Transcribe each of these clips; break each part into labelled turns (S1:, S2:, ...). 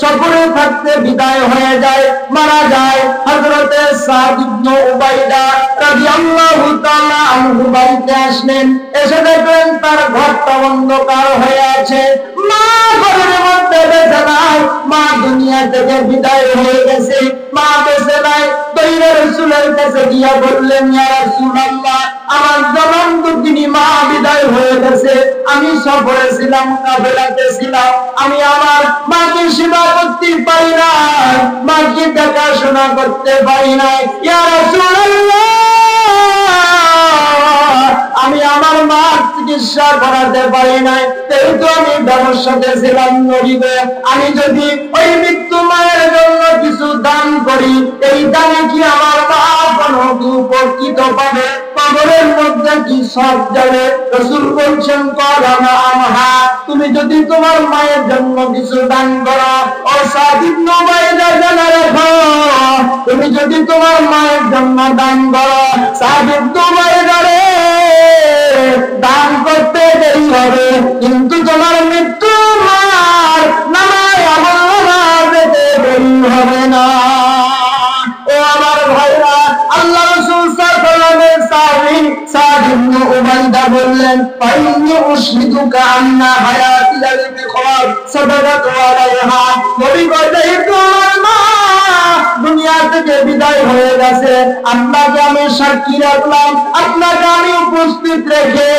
S1: সফরে থাকতে বিদায় হয়ে যায়, মারা যায়। হযরতে সাদ ইবনে উবাইদা রাদিয়াল্লাহু তাআলা আনহু বাড়িতে আসলেন, এসে দেখলেন তার ঘরটা অন্ধকার হয়ে আছে। মা ঘরের মধ্যে বেঁচে নাই, মা দুনিয়া থেকে বিদায় হয়ে গেছে, মা বেঁচে নাই। দৌড়ে রাসূলের কাছে গিয়া বললেন, ইয়া রাসূলুল্লাহ, আমার জনম দুঃখিনী মা বিদায় হয়ে গেছে, আমি সফরে ছিলাম, কাফেলাতে ছিলাম, আমি আমার মাকে সেবা করতে পারি নাই, মাকে দেখাশোনা করতে পারি নাই। ইয়া রাসূলুল্লাহ, আমি আমার মার চিকিৎসা করাতে পারি নাই, যেহেতু আমি ব্যবসাতে ছিলাম। নবী গো, আমি যদি ওই মৃত্যু মায়ের জন্য কিছু দান করি, এই দানে কি আমার মা কোনো উপকৃত পাবে? কবরের মধ্যে কি সব যাবে? রাসূল বলছেন, কলামা আমহা, তুমি যদি তোমার মায়ের জন্য কিছু দান করো, ও সাদ ইবনে উবাইদা জানা রাখো, তুমি যদি তোমার মায়ের জন্য দান করো, সাদ ইবনে উবাইদা রে, দান করতে দেরি হবে, কিন্তু তোমার মৃত্যু মার নামায় আমল নামাতে দেরি হবে না। ও আমার ভাইরা, আল্লাহ রাসূল সাল্লাল্লাহু আলাইহি ওয়াসাল্লাম সাদ ইবনে উবাইদা বললেন, ফাইন্নী উশহিদুকা আন্না হায়াতি লাযী খাওয়াত সাদাকাতু আলাইহা, নবী বলেন, তোমার মা দুনিয়া থেকে বিদায় হয়ে গেছে, আপনাকে আমি সাক্ষী রাখলাম, আপনাকে আমি উপস্থিত রেখে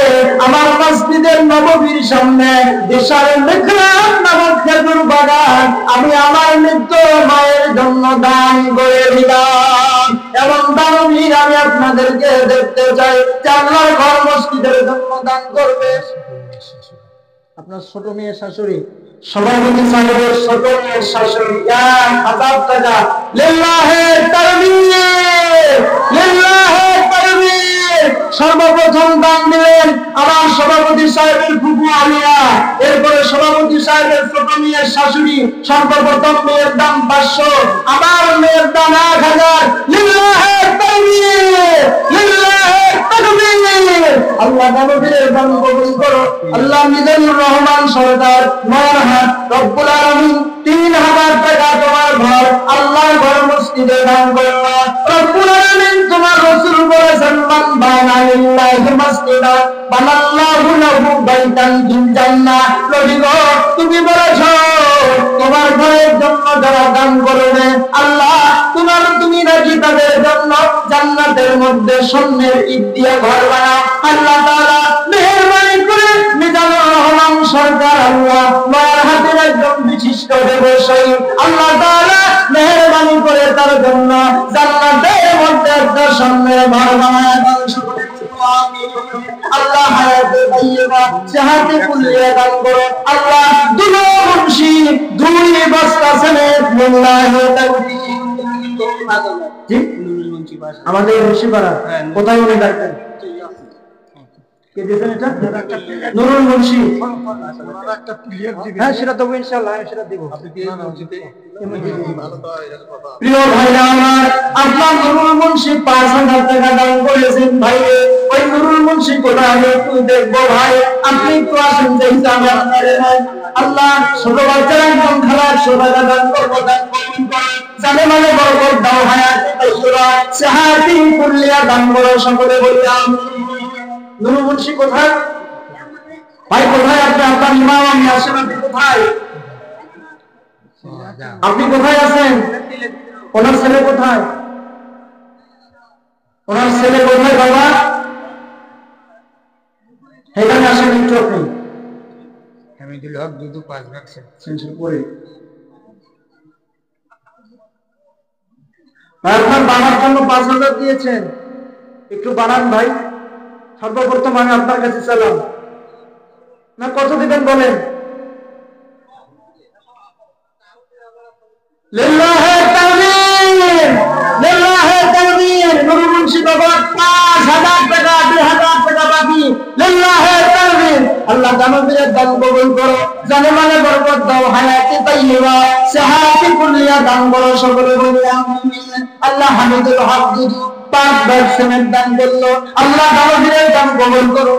S1: আমার মসজিদের নববীর সামনে বিশাল মিহরাব নামক খেজুর বাগান আমি আমার মৃত্যু মায়ের জন্য দান করে দিলাম। এবং দানবীর আমি আপনাদেরকে দেখতে চাই, আল্লাহর ঘর মসজিদের জন্য দান করবে। আপনার ছোট মেয়ের শাশুড়ি, সভাপতি সাহেবের ছোট মেয়ের শাশুড়ি, 1000 টাকা, লিল্লাহে তাকবীর, লিল্লাহে তাকবীর, সর্বপ্রথম দান দিলেন আমার সভাপতি সাহেবের ফুফু আলিয়া, এরপরে সভাপতি সাহেবের ছোট মেয়ের শাশুড়ি, সর্বপ্রথম মেয়ের দাম 500, আমার মেয়ের দাম 1000, লিল্লাহে তাকবীর, লিল্লাহে তাকবীর। আল্লাহ নবীর দান কবুল করো। আল্লাহ মিজানুর রহমান সরদার নরহাট, রব্বুল আলামিন 3000 টাকা তোমার ঘর, আল্লাহ ঘর মসজিদে দান করো। রব্বুল আলামিন তোমার রাসূল বলেছেন, মান বানা লিল্লাহি মাসজিদা বানাল্লাহু লাহু বাইতান ফিল জান্নাহ। নবী গো, তুমি বলেছো তোমার ঘরের জন্য যারা দান করবে, আল্লাহ তুমি নাকি তাদের জন্য জান্নাতের মধ্যে স্বর্ণের ইট দিয়ে ঘর বানাও। আল্লাহ তাআলা মেহেরবানি করে মিজানুর রহমান সরকার, আল্লাহ মার হাতের একজন বিশিষ্ট ব্যবসায়ী, আল্লাহ তাআলা মেহেরবানি করে তার জন্য জান্নাতের মধ্যে একটা স্বর্ণের ঘর বানায় দান। আল্লাহ হায়াতে তাইয়্যিবা সেহাতে কুল্লিয়া দান করো। আল্লাহ দুনো মুন্সি 2 বস্তা সমেত লিল্লাহি তাকবীর। আমাদের মুন্সিপাড়া কোথায় উনি ডাক্তার কে দিয়েছেন? এটা নুরুল মুন্সি। হ্যাঁ, সেটা দেবো ইনশাআল্লাহ, সেটা দেব। প্রিয় ভাইরা আমার, আপনার নুরুল মুন্সি 5000 টাকা দান করেছেন। ভাই, ওই নুরুল মুন্সি কোথায় একটু দেখবো ভাই, আপনি একটু আসেন, দেখতে আমি আপনার নাই। আল্লাহ ছোট বাচ্চারা একদম খারাপ 100 টাকা দান করবো, দান করুন, জানে মানে বরকত দাও, হায়াতে তাইয়্যিবা সেহাতে কুল্লিয়া দান করো, সকলে বললাম। নুরুল মুন্সি কোথায় ভাই? কোথায় আপনি? আপনার ইমাম আমি আসেন, আপনি কোথায়? আপনি কোথায় আছেন? ওনার ছেলে কোথায়? ওনার ছেলে কোথায় বাবা? এখানে আসেন একটু। আপনি আমি দিল হক 2-5 রাখছেন সেন্সর করে। আপনার বাবার জন্য 5000 দিয়েছেন, একটু বাড়ান ভাই। সর্বপ্রথম আমি আপনার কাছে চালাম না, কত দিবেন বলেন? লিল্লাহি তাকবীর, লিল্লাহি তাকবীর। নুরুল মুন্সি বাবা 5000 টাকা, 2000 টাকা বাকি, লিল্লাহি তাকবীর। আল্লাহ দানবীরের দান কবুল করো, জানে মানে বরকত দাও, হায়াতে তাইয়্যিবা সেহাতে কুল্লিয়া দান করো, সকলে বলি আমিন। আল্লাহ হামিদুল হক দুদু 5 ব্যাগ সিমেন্ট দান করলো, আল্লাহ দানবীরের দান কবুল করো।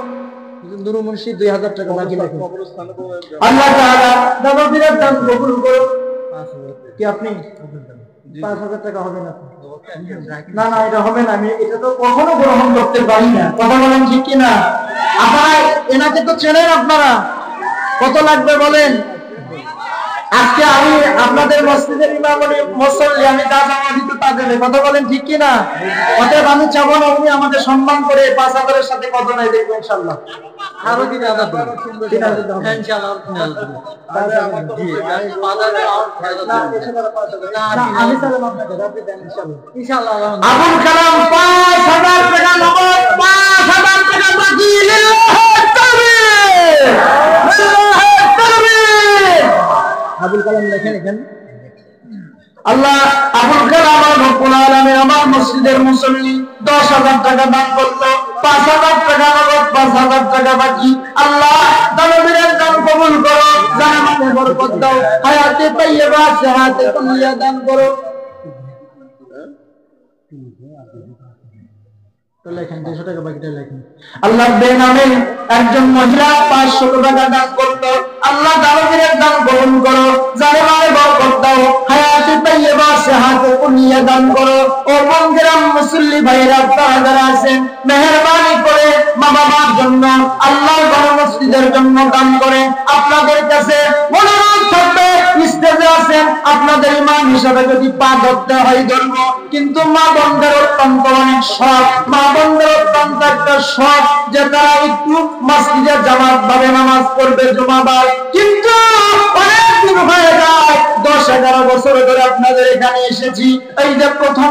S1: নুরুল মুন্সি 2000 টাকা বাকি রাখো, আল্লাহ তাআলা দানবীরের দান কবুল করো। কি আপনি 5,000 টাকা হবে না? না না, এটা হবে না, আমি এটা তো কখনো গ্রহণ করতে পারি না। কথা বলেন ঠিক কিনা? আপনারা এনাকে তো চেনেন, আপনারা কত লাগবে বলেন? আজকে আমি আপনাদের মসজিদের ইমাম, মুসল্লি, আমি যা জানা দিতে তা দেবে। কথা বলেন ঠিক কিনা? অতএব আমি চাবো না উনি আমাদের সম্মান করে 5,000 এর সাথে কত নাই দেখবো ইনশাআল্লাহ। আরো 3,000 ইনশাআল্লাহ। আবুল কালাম 5,000 টাকা নগদ, 5,000 টাকা বাকি। আবুল কালাম লেখেন এখানে। আল্লাহ আবুল কালাম রব্বুল আলামিন আমার মসজিদের মুসল্লি 10,000 টাকা দান করলো, 5,000 টাকা নগদ, 5,000 টাকা বাকি। আল্লাহ দানবীরের দান কবুল করো, জানাতে বরকত দাও, হায়াতে তাইয়্যিবা সিহাতে কামিলা দান করো। আল্লাহ বেনামে একজন মহিলা 500 টাকা দান করলো, আল্লাহ দানবীরের দান কবুল করো, জানেমানে বরকত দাও, হায়াতে তাইয়্যিবা সিহাতে কামিলা দান করো। ও বন্ধুরাম মুসল্লি ভাইরা, আপনারা যারা আছেন মেহেরবানি করে মা বাবার জন্য, আল্লাহর ঘর মসজিদের জন্য দান করে। আপনাদের কাছে অনুরোধ থাকবে, স্টেজে আছেন, আপনাদের ইমাম হিসাবে যদি পা ধরতে হয় ধরবো, কিন্তু মা বোনদের অত্যন্ত অনেক শখ, মা বোনদের অত্যন্ত একটা শখ যে তারা একটু মসজিদে জামাত ভাবে নামাজ পড়বে জুমাবার, কিন্তু অনেক দিন হয়ে যায়, 10-11 বছর ধরে আপনাদের এখানে এসেছি। এই যে প্রথম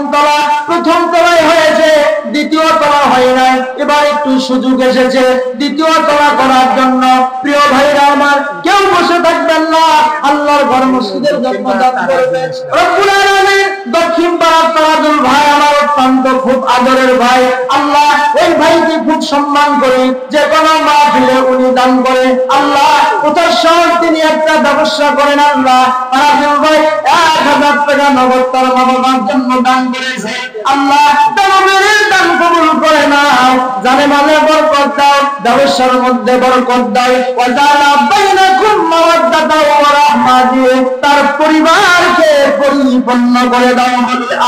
S1: তলায় হয়েছে, দ্বিতীয় তলা হয় নাই, এবার একটু সুযোগ এসেছে দ্বিতীয় তলা করার জন্য। প্রিয় ভাইরা আমার, কেউ বসে থাকবেন না, আল্লাহর ঘর মসজিদের জন্য দান করবেন। রব্বুল আলামিন দক্ষিণ পাড়ার তারাজুল ভাই আমার অত্যন্ত খুব আদরের ভাই, আল্লাহ ওই ভাইকে খুব সম্মান করে, যে কোনো মাহফিলে উনি দান করে। আল্লাহ ওটার সহ তিনি একটা ব্যবসা করেন। আল্লাহ তারাজুল ভাই 1,000 টাকা নগদ তার মা বাবার জন্য দান করেছে। আল্লাহ দানবীরের দান কবুল করে নাও, জানে মালে বরকত দাও, ব্যবসার মধ্যে বরকত দাও, ওয়াজালা বাইনাকুম মাওয়াদ্দাতা ওয়া রাহমা দিয়ে তার পরিবারকে পরিপূর্ণ করে দাও,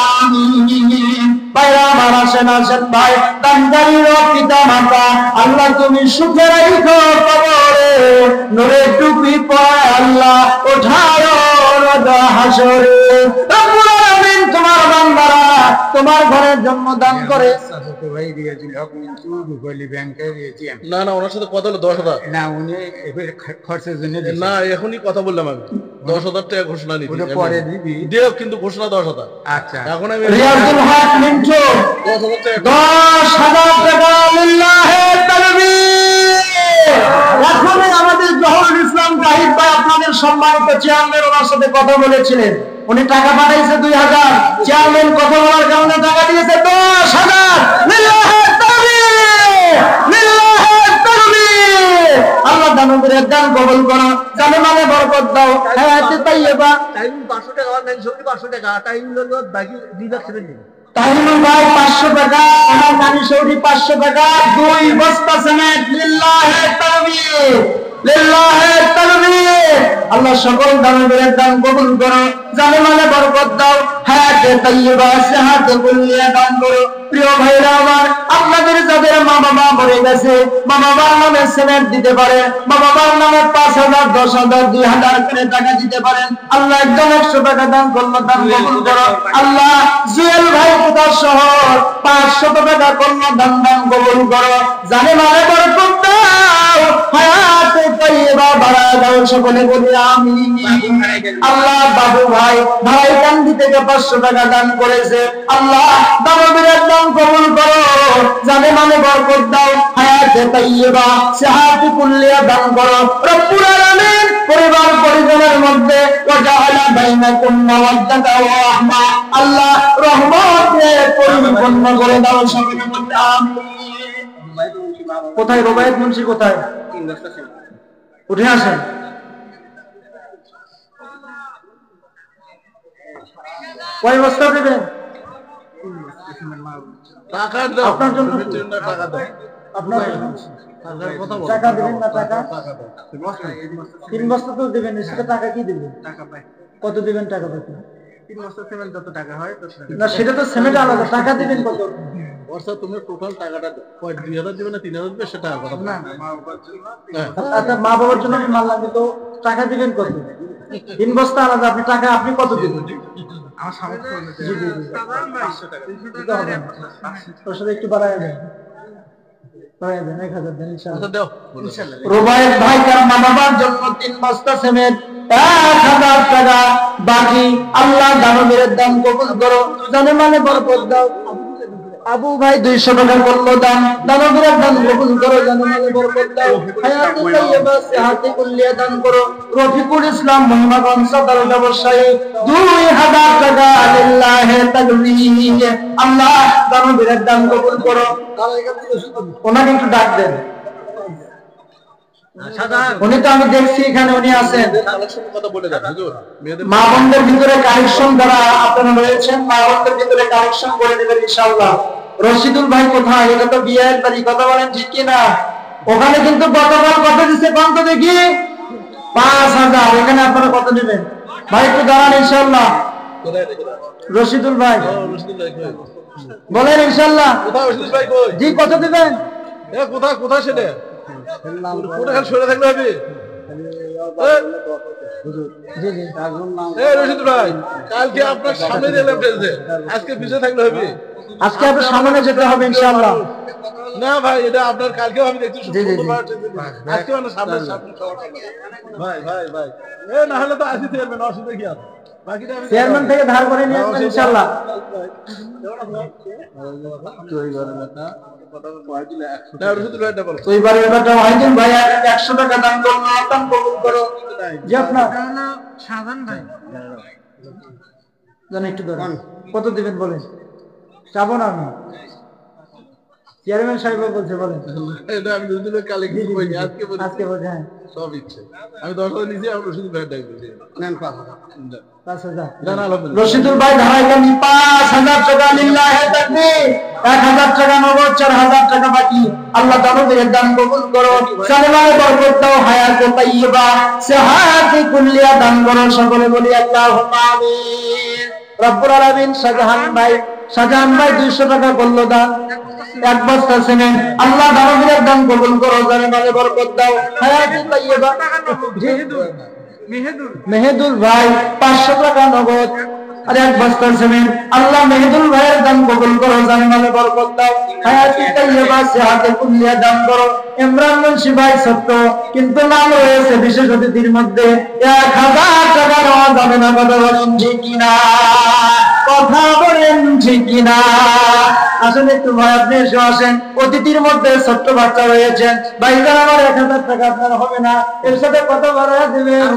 S1: আমিন। ভাইরা আমার, আসেন ভাই, দানকারীর পিতা মাতা, আল্লাহ তুমি সুখে রাখো কবরে, নূরের টুপি পরায় আল্লাহ ওঠায়ো রোজ হাসরে। রব্বুল আলামিন তোমার বান্দারা তোমার ঘরের জন্য দান করে।
S2: না না, ওনার সাথে কথা হলো 10,000
S3: না, উনি খরচের জন্য
S2: না, এখনই কথা বললাম আমি 10,000 টাকা ঘোষণা নিবি,
S3: পরে দিবি
S2: দেও, কিন্তু ঘোষণা 10,000।
S3: আচ্ছা,
S2: এখন আমি
S1: রিয়াজুল হক মিন্টু 10,000 টাকা লিল্লাহে তাকবীর। এখন আমাদের জহুরুল ইসলাম জাহিদ ভাই আপনাদের সম্মানিত চেয়ারম্যান, ওনার সাথে কথা বলেছিলেন, উনি টাকা পাঠাইছে 2,000, চেয়ারম্যান কথা বলার কারণে টাকা দিয়েছে 10,000। লিল্লাহে তাকবীর, লিল্লাহে তাকবীর। আল্লাহ দানবীরের দান কবুল করো, জানে মানে বরকত দাও, হায়াতে তাইয়্যিবা।
S2: টাইম 500 টাকা, অনলাইন সঙ্গে 500 টাকা, টাইম হলো বাকি 2 লাখ টাকা দিন।
S1: তাহিনুল ভাই 500 টাকা, আমার নানি সৌদি 500 টাকা, 2 বস্তা সিমেন্ট। লিল্লাহে তাকবীর, লিল্লাহে তাকবীর। আল্লাহ সকল দানবীরের দান কবুল করো, জানে মানে বরকত দাও, হায়াতে তাইয়্যিবা সিহাতে কুল্লিয়া দান করো। প্রিয় ভাইরা আমার, আপনাদের যাদের মা বাবা মরে গেছে, মা বাবার নামে সিমেন্ট দিতে পারে, মা বাবার নামে 5,000, 10,000, 2,000 করে টাকা দিতে পারেন। আল্লাহ একদম 100 টাকা দান করলো, দান কবুল করো। আল্লাহ জুয়েল ভাই কোথার শহর 500 টাকা করলো, দান কবুল করো, জানে মানে বরকত দাও, হায়াতে তাইয়্যিবা বাড়ায় দাও, সকলে বলি আমিন। আল্লাহ বাবু ভাই কান্দি থেকে 500 টাকা দান করেছে, আল্লাহ দানবীরের দান কবুল করো, জানে মানে বরকত দাও, হায়াতে তাইয়্যিবা সিহাতে কুল্লিয়া দান করো। রব্বুল আলামিন পরিবার পরিজনের মধ্যে ওয়াজাআলা বাইনাকুম মাওয়াদ্দাতা ওয়া রাহমা, আল্লাহ রহমতে পরিপূর্ণ করে দাও, সকলে বলি আমিন। কোথায় রুবায়েত মুন্সি, কোথায়? উঠে আসেন। কয় বস্তা দেবেন?
S2: টাকা দাও,
S1: আপনার জন্য
S2: টাকা দাও,
S1: আপনার
S2: কথা বল,
S1: টাকা দেবেন না? টাকা
S2: টাকা দাও।
S1: 3 বস্তা তো দেবেন, সেটা টাকা কি দেবেন?
S3: টাকা পাই
S1: কত দিবেন টাকা দিতে?
S2: 3 বস্তা সিমেন্ট যত টাকা হয় তত টাকা।
S1: না সেটা তো সিমেন্ট আলাদা, টাকা দিবেন কত?
S2: বর্ষা তুমি টোটাল টাকাটা 2000 দিবে না 3000 দিবে সেটা কথা
S1: না
S2: মা বাবার জন্য।
S1: আচ্ছা মা বাবার জন্য আমি মাল লাগবে, তো টাকা দিবেন কত? 3 বস্তা আলাদা, আপনি টাকা আপনি কত দিবেন?
S2: আমার সামর্থ্য অনুযায়ী
S1: জি জি জি
S2: 500 টাকা।
S1: দিতে হবে না। ওর সাথে একটু বাড়ায় দেন, বাড়ায় দেন 1000 দেন ইনশাআল্লাহ।
S2: আচ্ছা দাও ইনশাআল্লাহ।
S1: রুবায়েত ভাই তার মা বাবার জন্য 3 বস্তা সিমেন্ট 1000 টাকা বাকি। আল্লাহ দানবীর দান কবুল করো, জানে মানে বরকত দাও। আবু ভাই 200 টাকা করলো দান, দানবীর দান কবুল করো, জানে মানে বরকত দাও। হায়াতে তাইয়্যিবা সিহাতে কুল্লিয়া দান করো। রফিকুল ইসলাম মোহাম্মদ সদর ব্যবসায়ী 2000 টাকা লিল্লাহি তাকবীর। আল্লাহ দানবীর দান কবুল করো। ওনাকে একটু ডাক দেন, উনি তো আমি দেখছি এখানে উনি আছেন।
S2: কথা বলে দেন হুজুর।
S1: মা বোনদের ভিতরে কালেকশন যারা আপনারা রয়েছেন, মা বোনদের ভিতরে কালেকশন করে দেবেন ইনশাআল্লাহ। রশিদুল ভাই কোথায়? এটা তো বিয়ের বাড়ি, কথা বলেন ঠিক কি না? ওখানে কিন্তু গতকাল কত দিচ্ছে কত দেখি? 5000। এখানে আপনারা কত নেবেন? ভাই একটু দাঁড়ান ইনশাআল্লাহ। রশিদুল ভাই বলেন ইনশাআল্লাহ।
S2: কোথায় রশিদ ভাই কই?
S1: জি কত দিবেন?
S2: এ কোথায় কোথায় সেটা? কোথায় খালি সরে থাকলে হবে?
S1: জি জি
S2: এই রশিদ ভাই কালকে আপনার সামনে দিলাম ফেলছে, আজকে পিছে থাকলে হবে।
S1: আজকে আপনার সামনে যেতে হবে ইনশাআল্লাহ।
S2: না ভাই এটা আপনার কালকেও আমি দেখছি
S1: জি, জি, জি।
S2: আজকে মানে সামনে সামনে ভাই ভাই ভাই এ না হলে তো আসি চেয়ারম্যান অসুবিধা কি আছে? বাকিটা আমি
S1: চেয়ারম্যান থেকে ধার করে নিয়ে আসবেন ইনশাআল্লাহ।
S2: না রশিদ ভাই এটা বলো।
S1: তো এবারে ব্যাপারটা ওয়াহিদুল ভাই 100 টাকা দান করুন, আতাম কবুল করো। জি আপনার
S2: সাধারণ ভাই
S1: জান একটু ধরেন, কত দিবেন বলেন? চাবো না আমি, চেয়ারম্যান সাহেব বলছে বলেন।
S2: এটা আমি রশিদ ভাই কালকে কি কই আজকে বলি
S1: আজকে বলছে হ্যাঁ
S2: সব ইচ্ছে আমি 10,000 নিছি আমি রশিদ ভাই ডাক দিছি নেন
S1: 5000
S2: জান আলহামদুলিল্লাহ।
S1: রশিদুল ভাই ধারাইলেন 5000 টাকা লিল্লাহি তাকবীর। 1000 টাকা নগদ, 4000 টাকা বাকি। আল্লাহ দানবীর দান কবুল করো, সালামে বরকত দাও, হায়াতে তাইয়্যিবা সিহাতে কুল্লিয়া দান করো। সকলে বলি আল্লাহুম্মা আমিন। রব্বুল আলামিন শাহজাহান ভাই 200 টাকা করলো দান, 1 বস্তা সিমেন্ট। আল্লাহ দানবীর দান কবুল করো, সালামে বরকত দাও, হায়াতে তাইয়্যিবা। মেহেদুল ভাই 500 টাকা নগদ আর 1 বস্তা সিমেন্ট। আল্লাহ মেহেদুল ভাইয়ের দান কবুল করো, জান্নাতে বরকত দাও, হায়াতে তাইয়্যিবা সিহাতে কুল্লিয়া দান করো। ইমরান মুন্সি ভাই সত্য কিন্তু নাম রয়েছে বিশেষ অতিথির মধ্যে 1000 টাকা নেওয়া যাবে না, কথা বলেন ঠিক কিনা? কথা বলেন ঠিক কিনা? আসলে একটু ভাই আপনি এসে আসেন, অতিথির মধ্যে ছোট্ট বাচ্চা রয়েছেন। ভাইজান আমার 1000 টাকা আপনার হবে না, এর সাথে কত বাড়া দিবেন?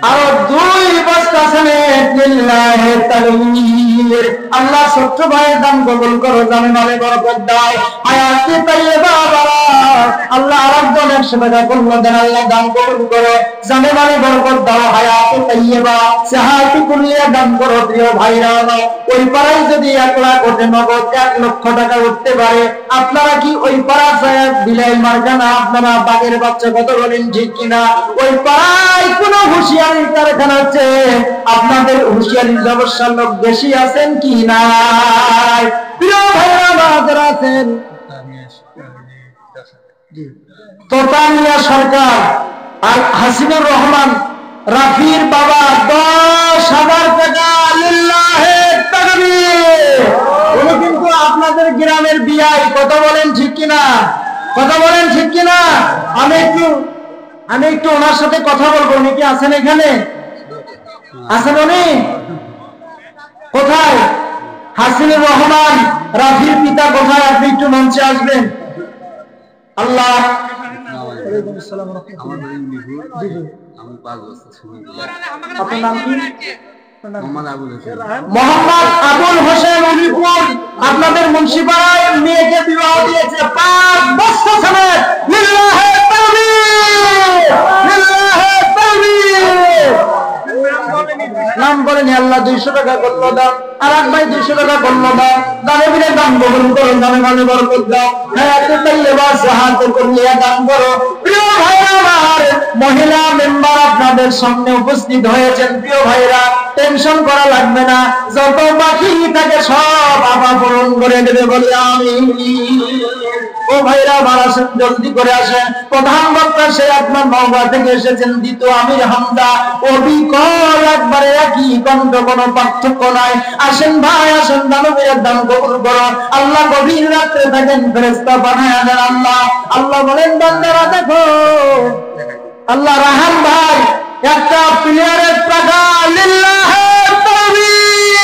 S1: আরো 2 বস্তা সিমেন্ট লিল্লাহি তাকবীর। আল্লাহ ছোট্ট ভাইয়ের দান কবুল করো, জানে বরকত দাও, হায়াতে তাইয়্যিবা বারাক। আল্লাহ আরেকজন 100 টাকা করলো দেন, আল্লাহ দান কবুল করো, জানে বরকত দাও, হায়াতে তাইয়্যিবা সিহাতে কুল্লিয়া দান করো। প্রিয় ভাইরা ওই পাড়ায় যদি 1 লাখ ওঠে নগদ 1 লক্ষ টাকা উঠতে পারে, আপনারা কি ওই পাড়া সাহেব বিলাই মার্কানা আপনারা বাগের বাচ্চা, কত বলেন ঠিক কিনা? ওই পাড়ায় কোন হুঁশিয়ারি কারখানা আছে? আপনাদের হুঁশিয়ারির ব্যবসার লোক বেশি আছেন কি নাই? প্রিয় ভাইরা যারা আছেন, তোতামিয়া সরকার আর হাসিনুর রহমান রাফির বাবা 10,000 টাকা লিল্লাহি তাকবীর। উনি কিন্তু আপনাদের গ্রামের বিআই, কথা বলেন ঠিক কিনা? কথা বলেন ঠিক কিনা? আমি একটু ওনার সাথে কথা বলবো। উনি কি আছেন এখানে? আছেন উনি? কোথায়? হাসিনুর রহমান রাফির পিতা কোথায়? আপনি একটু মঞ্চে আসবেন। আল্লাহ ওয়ালাইকুম আসসালাম ওয়া রাহমাতুল্লাহ। জি জি আপনার নাম কি? মোহাম্মদ আবুল হোসেন উলিপুর আপনাদের মুন্সিপাড়ায় মেয়েকে বিবাহ দিয়েছে 5 বছর সমেত। লিল্লাহি তাকবীর, লিল্লাহি তাকবীর। নাম বলেন। আল্লাহ 200 টাকা করলো দান। আর এক ভাই 200 টাকা করলো দাও, দানে বিনে দান কবুল করো, দানে মানে বরকত দাও, হায়াতে তাইয়্যিবা সাহাতে কুল্লিয়া দান করো। প্রিয় ভাইরা আমার, মহিলা মেম্বার আপনাদের সামনে উপস্থিত হয়েছেন। প্রিয় ভাইরা, টেনশন করা লাগবে না, যত বাকি থাকে সব আবার পূরণ করে দেবে বলে আমি। ও ভাইরা আমার, আসেন জলদি করে আসেন। প্রধান বক্তা সে আপনার নওগাঁ থেকে এসেছেন, দ্বিতীয় আমির হামজা, অবিকল একবারে একই কণ্ঠ, কোনো পার্থক্য নাই। আসেন ভাই আসেন, দানবীর দান কবুল করো। আল্লাহ গভীর রাত্রে থাকেন ফেরেশতা বানায়া দেন। আল্লাহ বলেন বান্দারা দেখো, আল্লাহ রাহান ভাই একটা প্লেয়ারের টাকা লিল্লাহি তাকবীর,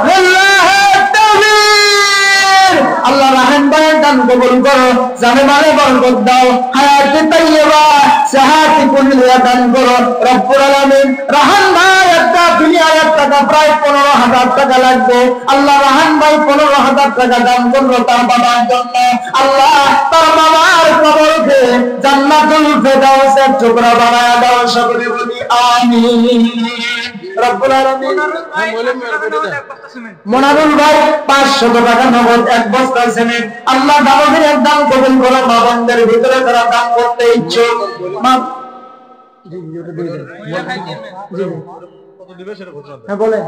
S1: লিল্লাহি তাকবীর। আল্লাহ রাহান ভাইয়ের দান কবুল করো, জানে মালে বরকত দাও, হায়াতে তাইয়্যিবা সাহাতে কুল্লিয়া দান করো রব্বুল আলামিন। রাহান ভাই একটা প্লেয়ারের টাকা প্রায় 15,000 টাকা লাগবে। আল্লাহ রাহান ভাই 15,000 টাকা দান করলো তার বাবার জন্য। আল্লাহ তার বাবার কবরকে জান্নাতুল ফেরদাউসের টুকরা বানায়া দাও, সকলে বলি আমিন। রব্বুল আলামিন। মনারুল ভাই 500 টাকা নগদ, 1 বস্তা সিমেন্ট। আল্লাহ দানবীর দান কবুল করো। মা বোনদের ভিতরে যারা দান করতে ইচ্ছুক, হ্যাঁ বলেন।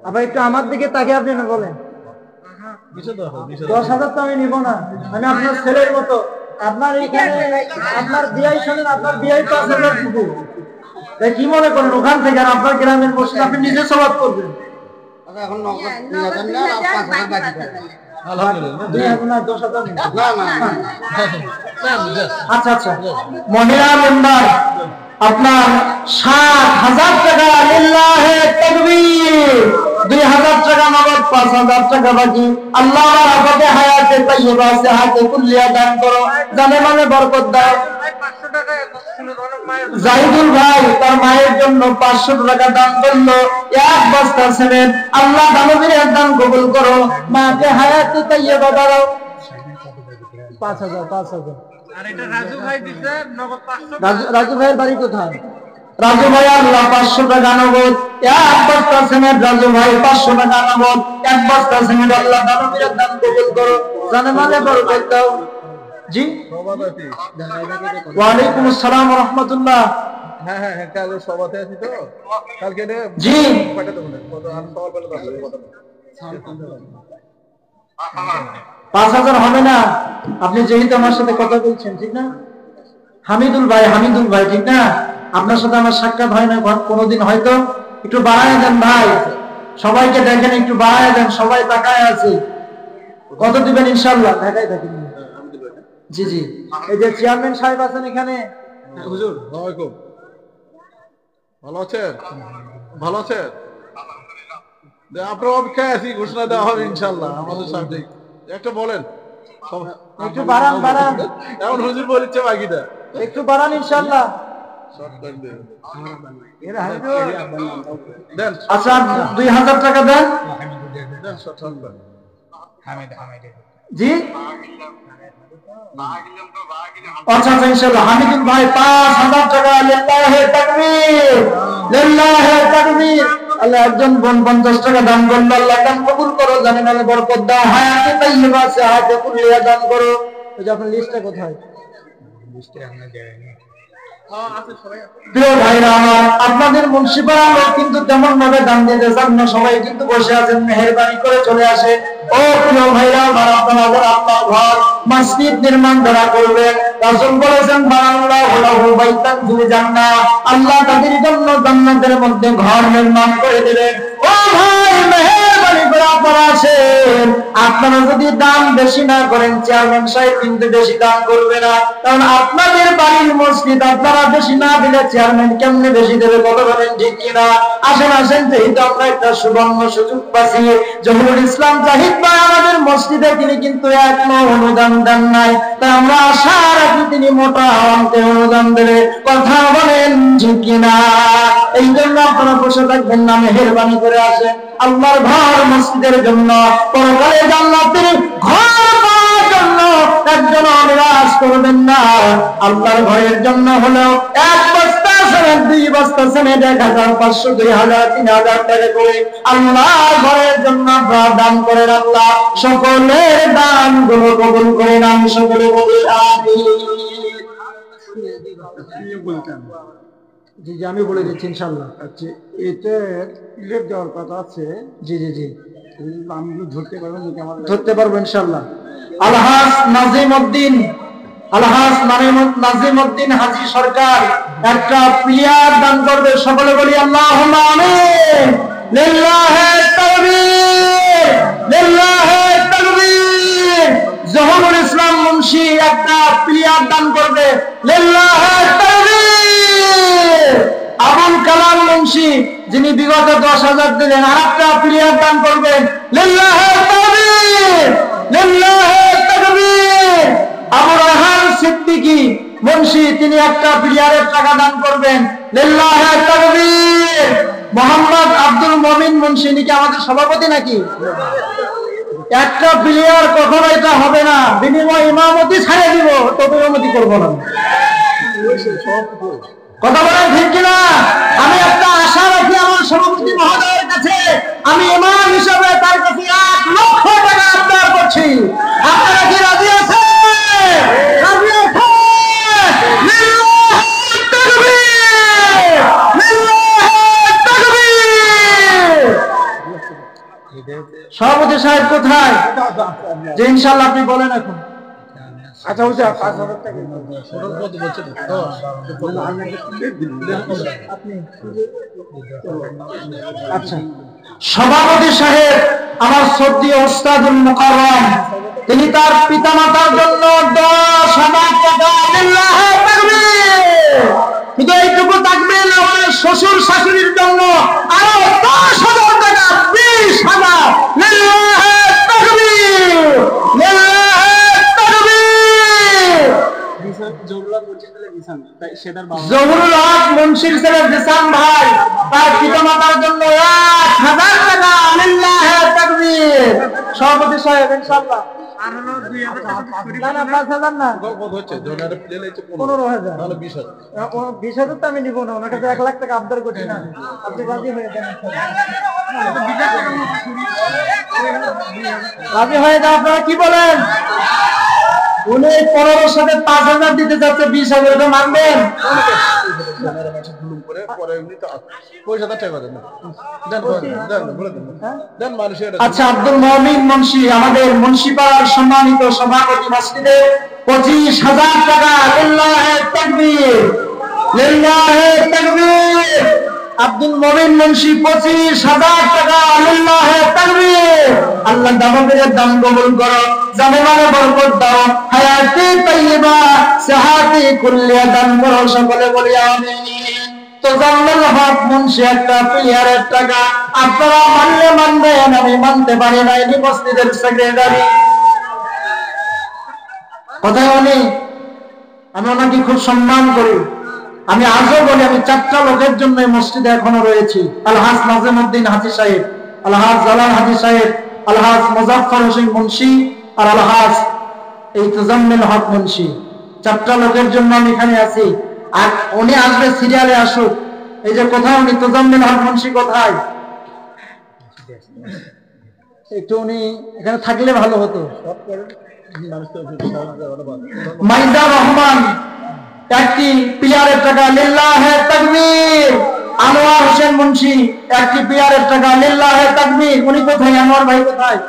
S1: আবার একটু আমার দিকে তাকে আপনি না বলেন। 10,000 তো আমি নিব না, আমি আপনার ছেলের মতো। আপনার এখানে আপনার বিয়াই শোনেন, আপনার বিয়াই 5,000 দিব। কি মনে করেন ওখান থেকে আর আপনার গ্রামের মসজিদ আপনি নিজে সওয়াব করবেন। এখন আচ্ছা আচ্ছা, মহিলা মেম্বার আপনার 7,000 টাকা লিল্লাহি তাকবীর, 2,000 টাকা নগদ, 5,000 টাকা বাকি। আল্লাহ রাব্বুল হায়াতে তাইয়্যিবা সাহাতে কুল্লিয়া দান করো, জানে মানে বরকত দাও। জাহিদুল ভাই তার মায়ের জন্য 500 টাকা দান করলো, 1 বস্তা সিমেন্ট। আল্লাহ দানবীর দান কবুল করো, মাকে হায়াতে তাইয়্যিবা দাও। 5,000। আর এটা রাজু ভাই দিছে নগদ 500। রাজু ভাইয়ের বাড়ি কোথায়? রাজু ভাই আল্লাহ 500 টাকা নগদ, 1 বস্তা সিমেন্ট। রাজু ভাই 500 টাকা নগদ, 1 বস্তা সিমেন্ট। আল্লাহ দানবীর দান কবুল করো, জানে মানে বরকত দাও। জি ওয়ালাইকুম আসসালাম ওয়া রাহমাতুল্লাহ।
S2: হ্যাঁ হ্যাঁ হ্যাঁ, কাল সভাতে আছি তো, কালকে
S1: জি
S2: পাঠাতে বলেন, কত আমি সবার বেলা কথা
S1: 5,000 হবে না। আপনি যেহেতু আমার সাথে কথা বলছেন, ঠিক না? হামিদুল ভাই ঠিক না? আপনার সাথে আমার সাক্ষাৎ হয় না কোনোদিন, হয়তো একটু বাড়ায় দেন ভাই, সবাইকে দেখেন, একটু বাড়ায় দেন, সবাই তাকায় আছে। কত দিবেন ইনশাআল্লাহ? ঢাকায় থাকেন। জি জি, এই যে চেয়ারম্যান সাহেব আছেন এখানে।
S2: হুজুর আসসালামু আলাইকুম, ভালো আছেন? ভালো আছেন? আপনার অপেক্ষায় আছি, ঘোষণা দেওয়া হবে ইনশাআল্লাহ আমাদের সামনে। একটা বলেন,
S1: একটু বাড়ান।
S2: এখন হুজুর বলেছে বাকিটা
S1: একটু বাড়ান ইনশাআল্লাহ। আচ্ছা 2,000 টাকা দেন। জি আচ্ছা ইনশাআল্লাহ। হামিদুল ভাই 5,000 টাকা, লিল্লাহি তাকবীর, লিল্লাহি তাকবীর। আল্লাহ একজন বোন 50 টাকা দান করলো, আল্লাহ দান কবুল করো, জানে মানে বরকত দাও, হায়াতে তাইয়্যিবা সাহাতে কুল্লিয়া দান করো। এই যে আপনার লিস্টটা কোথায়? লিস্টে আপনি দেয়নি। প্রিয় ভাইরা আমার, আপনাদের মুন্সিপাল কিন্তু তেমন ভাবে দান দিতে চান না, সবাই কিন্তু বসে আছেন, মেহেরবানি করে চলে আসে। ও প্রিয় ভাইরা আমার, আপনাদের আল্লাহ ঘর মসজিদ নির্মাণ করা করবেন। রাসূল বলেছেন বানাল্লাহু লাহু বাইতান ফিল জান্নাহ, আল্লাহ তাদের জন্য জান্নাতের মধ্যে ঘর নির্মাণ করে দেবেন। ও ভাই মেহেরবানি করে আপনারা আসেন। আপনারা যদি দান বেশি না করেন, চেয়ারম্যান সাহেব কিন্তু বেশি দান করবে না, কারণ আপনাদের বাড়ির মসজিদ, আপনারা বেশি না দিলে চেয়ারম্যান কেমনে বেশি দেবে? কত বলেন ঠিক কিনা? আসেন, যেহেতু আমরা একটা সুবর্ণ সুযোগ পাচ্ছি, জহুরুল ইসলাম জাহিদ ভাই আমাদের মসজিদে তিনি কিন্তু 1 অনুদান দেন নাই, তাই আমরা আশা রাখি তিনি মোটা অঙ্কে অনুদান দেবে। কথা বলেন ঠিক কিনা? এই জন্য আপনারা বসে থাকবেন না, মেহেরবানি করে আসেন। আল্লাহর ঘর মসজিদের জন্য, পরকালে জান্নাতের ঘর পাওয়ার জন্য একজন নিরাশ করবেন না। আল্লাহর ঘরের জন্য হলেও 1 বস্তা সেমেন্ট 2 বস্তা সিমেন্ট 1500 2000 3000 টাকা করে আল্লাহ ঘরের জন্য দান করেন। আল্লাহ সকলের দান গুলো কবুল করে নাম সকলে বলি আমিন।
S3: জি জি আমি বলে দিচ্ছি ইনশাআল্লাহ। আচ্ছা এতে প্লেট দেওয়ার কথা আছে।
S1: জি জি জি
S3: আমি ধরতে পারবো নাকি? আমার
S1: ধরতে পারবো ইনশাআল্লাহ। আলহাজ নাজিমউদ্দিন হাজী সরকার একটা প্লেয়ার দান করবে, সকলে বলি আল্লাহুম্মা আমিন। লিল্লাহি তাকবীর, লিল্লাহি তাকবীর। জহুরুল ইসলাম মুন্সি একটা প্লেয়ার দান করবে, লিল্লাহি তাকবীর। আবুল কালাম মুন্সি যিনি বিগত 10,000 দিলেন আরেকটা প্লেয়ার দান করবেন, লিল্লাহি তাকবীর, লিল্লাহি তাকবীর। আবু রায়হান সিদ্দিকী মুন্সি তিনি একটা প্লেয়ারের টাকা দান করবেন, লিল্লাহি তাকবীর। মোহাম্মদ আব্দুল মুমিন মুন্সি কি আমাদের সভাপতি নাকি? একটা প্লেয়ার কখনো এটা হবে না, বিনিময় ইমামতি ছাড়িয়ে দিব, তবে ইমামতি করব না। কথা বলেন ঠিক কিনা? আমি একটা আশা রাখি আমার সভাপতি মহোদয়ের কাছে, আমি ইমাম হিসাবে তার কাছে 1 লক্ষ টাকা আবদার করছি। আপনারা কি রাজি আছেন? রাজি আছেন? লিল্লাহি তাকবীর, লিল্লাহি তাকবীর। সভাপতি সাহেব কোথায়? যে ইনশাআল্লাহ আপনি বলেন এখন।
S3: আচ্ছা ওই 5,000 টাকা
S2: কত বলছেন?
S1: আচ্ছা সভাপতি সাহেব আমার শ্রদ্ধেয় ওস্তাদুল মুকাররম, তিনি তার পিতামাতার জন্য 10,000 টাকা, লিল্লাহি তাকবীর। শুধু এইটুকু তাকবীর, আমার শ্বশুর শাশুড়ির জন্য আরো 10,000 টাকা, 20,000, লিল্লাহি তাকবীর, লিল্লাহি তাকবীর। জহুরুল হক মুন্সির ছেলে জিসান ভাই তার পিতামাতার জন্য 1,000 টাকা, লিল্লাহি তাকবীর। সভাপতি সাহেব ইনশাআল্লাহ না না 5,000 না,
S2: কত হচ্ছে? ধরেন প্লেন হচ্ছে
S1: 15,000,
S2: তাহলে 20,000।
S1: 20,000 তো আমি নিব না, ওনার কাছে 1,00,000 টাকা আবদার করছি না, আপনি রাজি হয়ে যান। রাজি হয়ে যান, আপনারা কি বলেন? উনি 15,000 সাথে 5,000 দিতে যাচ্ছে, 20,000 এটা মানবেন? আচ্ছা আব্দুল মুমিন মুন্সি আমাদের মুন্সিপাড়ার সম্মানিত সভাপতি মসজিদে 25,000 টাকা, লিল্লাহি তাকবীর, লিল্লাহি তাকবীর। আব্দুল মুমিন মুন্সি 25,000 টাকা, লিল্লাহি তাকবীর। আল্লাহ দামের দাম কবুল করো, জামানে বরকত দাও, হায়াতে তাইয়্যিবা সাহাতে কুল্লিয়া দান করো, সকলে বলি আমিন। তো জামিল হক মুন্সি একটা প্লেয়ারের টাকা, আপনারা মানলে মানবেন, আমি মানতে পারি না, এই মসজিদের সেক্রেটারি। কোথায় উনি? আমি ওনাকে খুব সম্মান করি, আমি আজও বলি, আমি 4টা লোকের জন্য এই মসজিদে এখনো রয়েছি। আলহাজ নাজিমউদ্দিন হাজী সাহেব, আলহাজ জালাল হাজী সাহেব, আলহাজ মুজাফফর হোসেন মুন্সি আর আলহাজ এই তোজাম্মিল হক মুন্সি, 4টা লোকের জন্য আমি এখানে আছি। আর উনি আসবে, সিরিয়ালে আসুক। এই যে কোথায় উনি? তোজাম্মিল হক মুন্সি কোথায়? একটু উনি এখানে থাকলে ভালো হতো। মাইজা রহমান একটি প্লেয়ারের টাকা, লিল্লাহি তাকবীর। আনোয়ার হোসেন মুন্সি একটি প্লেয়ারের টাকা, লিল্লাহি তাকবীর। উনি কোথায়? আনোয়ার ভাই কোথায়?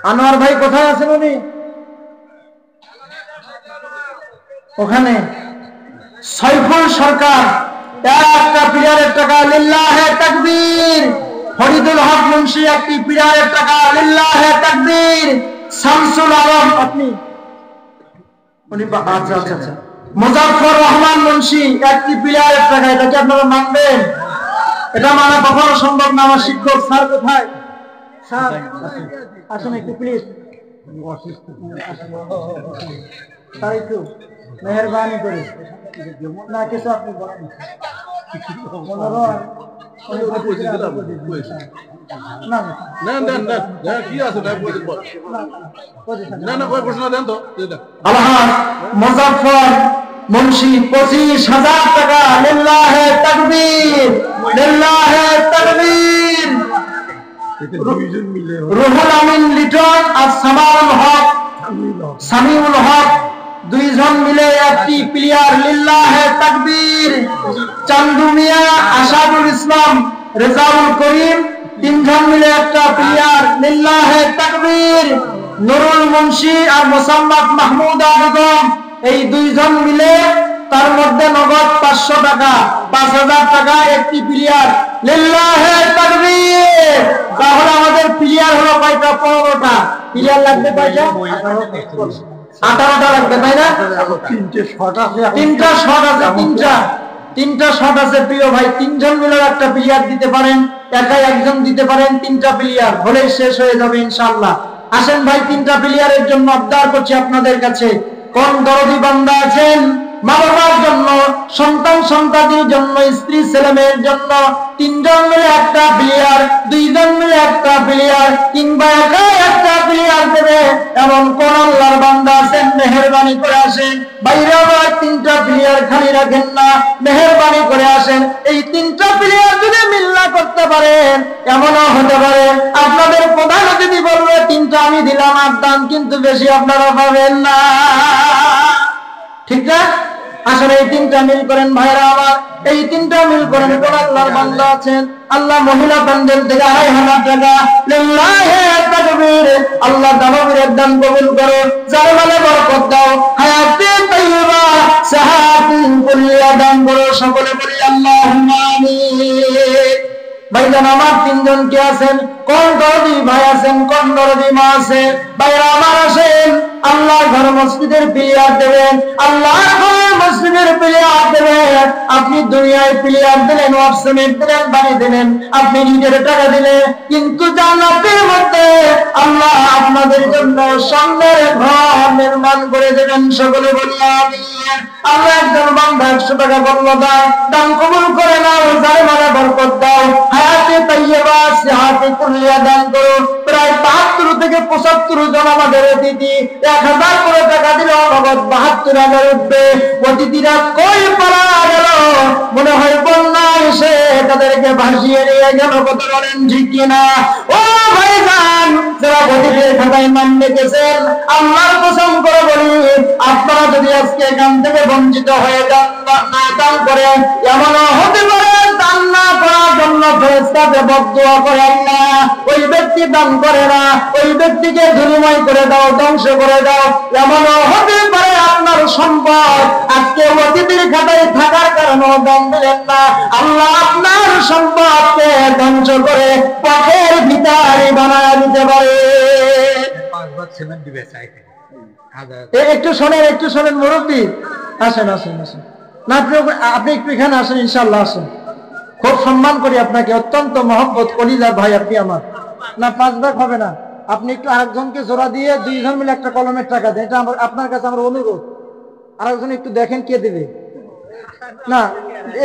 S1: আনোয়ার ভাই কোথায় আছেন? উনি ওখানে। সাইফুল সরকার একটা প্লেয়ারের টাকা, লিল্লাহি তাকবীর। ফরিদুল হক মুন্সি একটি প্লেয়ারের টাকা, লিল্লাহি তাকবীর। শামসুল আলম আপনি উনি আচ্ছা আচ্ছা আচ্ছা। মুজাফফর রহমান মুন্সি একটি প্লেয়ারের টাকা, এটা কি আপনারা মানবেন? এটা মানা কখনো সম্ভব না। আমার শিক্ষক স্যার কোথায়? স্যার আসুন একটু প্লিজ, স্যার একটু মেহরবানি করে না কিছু আপনি বলেন। মুজাফফর মুন্সি 25,000 টাকা। লিল্লাহে তাকবীর, লিল্লাহে তাকবীর। রুহুল আমিন লিটন আর সামিউল হক দুইজন মিলে একটি প্লেয়ার। লিল্লাহে তাকবীর। চান্দু মিয়া, আশাদুল ইসলাম, রেজাউল করিম তিনজন মিলে একটা প্লেয়ার। লিল্লাহে তাকবীর। নুরুল মুন্সি আর মোসাম্মদ মাহমুদা বেগম এই দুইজন মিলে, তার মধ্যে নগদ 500 টাকা, 5,000 টাকা একটি প্লেয়ার। লিল্লাহে তাকবীর। তাহলে আমাদের প্লেয়ার হলো কয়টা? 15টা। প্লেয়ার লাগবে কয়টা? 18টা লাগবে, তাই না? তিনটা শট আছে। তিনটা শট আছে প্রিয় ভাই। তিনজন মিলে একটা প্লেয়ার দিতে পারেন, একাই একজন দিতে পারেন। 3টা প্লেয়ার হলেই শেষ হয়ে যাবে ইনশাআল্লাহ। আসেন ভাই, 3টা প্লেয়ারের জন্য আবদার করছি আপনাদের কাছে। কোন দরদি বান্দা আছেন মা বাবার জন্য, সন্তান সন্তানের জন্য, স্ত্রী ছেলে মেয়ের জন্য 3জন মিলে একটা প্লেয়ার, 2জন মিলে একটা প্লেয়ার, কিংবা একাই একটা প্লেয়ার দেবে এমন কোন আল্লাহর বান্দা আছেন? মেহেরবানি করে আসেন। বাইরে আবার 3টা প্লেয়ার খালি রাখেন না, মেহেরবানি করে আসেন। এই 3টা প্লেয়ার যদি মিল্লা করতে পারেন, এমনও হতে পারে আপনাদের প্রধান অতিথি বলবে 3টা আমি দিলাম, আর দান কিন্তু বেশি আপনারা পাবেন না। ঠিক না? আসলে এই 3টা মিল করেন ভাইরা আমার, এই 3টা মিল করেন। কোন আল্লাহর বান্দা আছেন আল্লাহ মহিলা প্যান্ডেল থেকে 2,500 টাকা। লিল্লাহে তাকবীর। আল্লাহ দানবীরের দান কবুল করো, যার মালে বরকত দাও, হায়াতে তাইয়্যিবা সাহাতিন কুল্লিয়া দান করো। সকলে বলি আল্লাহুম্মা আমিন। ভাইজান আমার 3জন কে আছেন? কোন দরদি ভাই আছেন? কোন দরদি মা আছে? ভাইরা আমার আসেন। আল্লাহর ঘর মসজিদের প্লেয়ার দেবেন, আল্লাহর ঘর মসজিদের প্লেয়ার দেবেন। আপনি দুনিয়ায় প্লেয়ার দিলেন, ওয়াটসঅ্যাপ দিলেন, বাড়ি দিলেন, আপনি নিজের টাকা দিলেন, কিন্তু জান্নাতের মধ্যে আল্লাহ আপনাদের জন্য স্বর্ণের ঘর নির্মাণ করে দেবেন। সকলে বলি আমিন। আল্লাহ একজন বান্দা 100 টাকা বলল দান কবুল করে নাও, যার মানে বরকত দাও, হায়াতে তাইয়্যিবা সাহাতে কুল্লিয়া দান করো। প্রায় 72 থেকে 75 জন আমাদের অতিথি 1,000 করে টাকা দিল, নগদ 72,000 উঠবে। অতিথিরা কই পালা গেল? মনে হয় বন্যা এসে তাদেরকে ভাসিয়ে নিয়ে গেল। কত বলেন ঠিক কিনা? ও ভাইজান, যারা অতিথির খাতায় নাম লিখেছেন, আল্লাহর কসম করে বলি, আপনারা যদি আজকে এখান থেকে বঞ্চিত হয়ে যান, না দান করে, এমনও হতে পারে দান না করার জন্য ফেরেশতাকে বদদুয়া করেন না, ওই ব্যক্তি দান করে না, ওই ব্যক্তিকে ধুলিময় করে দাও, ধ্বংস করে দাও। এমনও হতে পারে আপনার সম্পদ আজকে অতিথির খাতায় থাকার কারণে দান দিলেন না, আল্লাহ আপনার সম্পদকে ধ্বংস করে পথের ভিখারি বানায় দিতে পারে। একটু শোনেন মুরব্বী, আসেন। না আপনি একটু এখানে আসেন, ইনশাআল্লাহ আসেন। খুব সম্মান করি আপনাকে, অত্যন্ত মহব্বত কলিজার ভাই আপনি আমার। না 5 ভাগ হবে না, আপনি একটু আরেকজনকে জোড়া দিয়ে 2জন মিলে একটা কলমের টাকা দেন। এটা আপনার কাছে আমার অনুরোধ। আরেকজন একটু দেখেন কে দেবে। না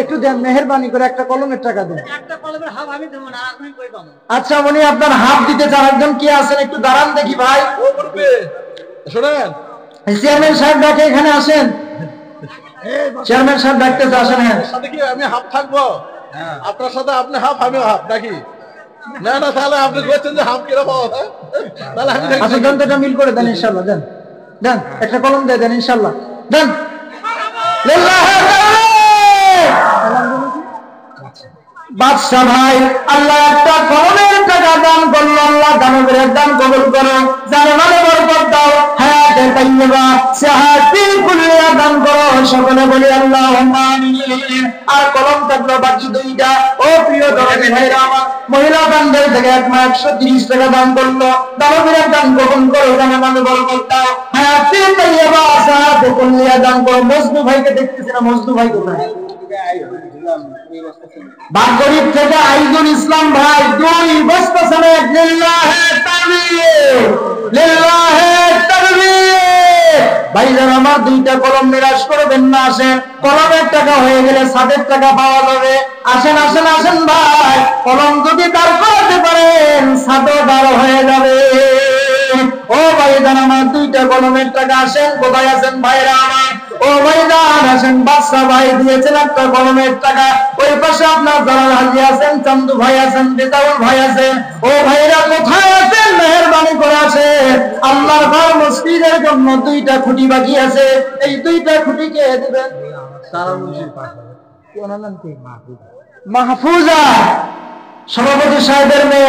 S1: একটু দেন, মেহেরবানি করে একটা কলমের টাকা দেন। আচ্ছা উনি আপনার হাফ দিতে চান। একজন কে আছেন? একটু দাঁড়ান দেখি ভাই।
S2: শোনেন,
S1: চেয়ারম্যান সাহেব ডাকে, এখানে আসেন। চেয়ারম্যান সাহেব ডাকতেছে, আসেন।
S2: আমি হাফ থাকবো আপনার সাথে, আপনি হাফ আমিও হাফ নাকি? না তাহলে আপনি বলছেন যে হাফ কিরকম, তাহলে আমি
S1: আচ্ছা দেন, এটা মিল করে দেন ইনশাআল্লাহ। দেন একটা কলম দিয়ে দেন ইনশাআল্লাহ। দেন। বাদশা ভাই, আল্লাহ একটা কলমের টাকা দান করলো, আল্লাহ দানবের দান কবুল করো, যার মানে বরকত দাও, হায়াতে তাইয়্যিবা সাহাতে কুল্লিয়া দান করো। সকলে বলি আল্লাহুম্মা আমিন। আর কলম থাকলো বাকি 2টা। ও প্রিয় দরদি ভাইরা আমার, মহিলা বান্দার থেকে 130 টাকা দান করলো, দানবের দান কবুল করো, যার মানে বরকত দাও, হায়াতে তাইয়্যিবা সাহাতে কুল্লিয়া দান করো। মজনু ভাইকে দেখতেছি না, মজনু ভাই কোথায়? বাগরিব থেকে আইজুল ইসলাম ভাই 2 বস্তা সমেত। লিল্লাহে তাকবীর, লিল্লাহে তাকবীর। ভাইজান আমার 2টা কলম নিরাশ করবেন না, আসেন। কলমের টাকা হয়ে গেলে ছাদের টাকা পাওয়া যাবে। আসেন ভাই, কলম যদি দাঁড় করাতে পারেন ছাদও দাঁড় হয়ে যাবে। ও ভাইজান আমার 2টা কলমের টাকা, আসেন। কোথায় আছেন ভাইরা আমার? ও ভাইজান আসেন, বাচ্চা ভাই দিয়েছেন একটা গরমের টাকা, ওই পাশে আপনার জালাল হাজি আছেন, চান্দু ভাই আছেন, বেতাউল ভাই আছে, ও ভাইরা কোথায় আছেন? মেহেরবানি করে আসে। আল্লাহর ঘর মসজিদের জন্য 2টা খুঁটি বাকি আছে, এই 2টা খুঁটি কে দিবেন? মাহফুজা সভাপতি সাহেবের মেয়ে।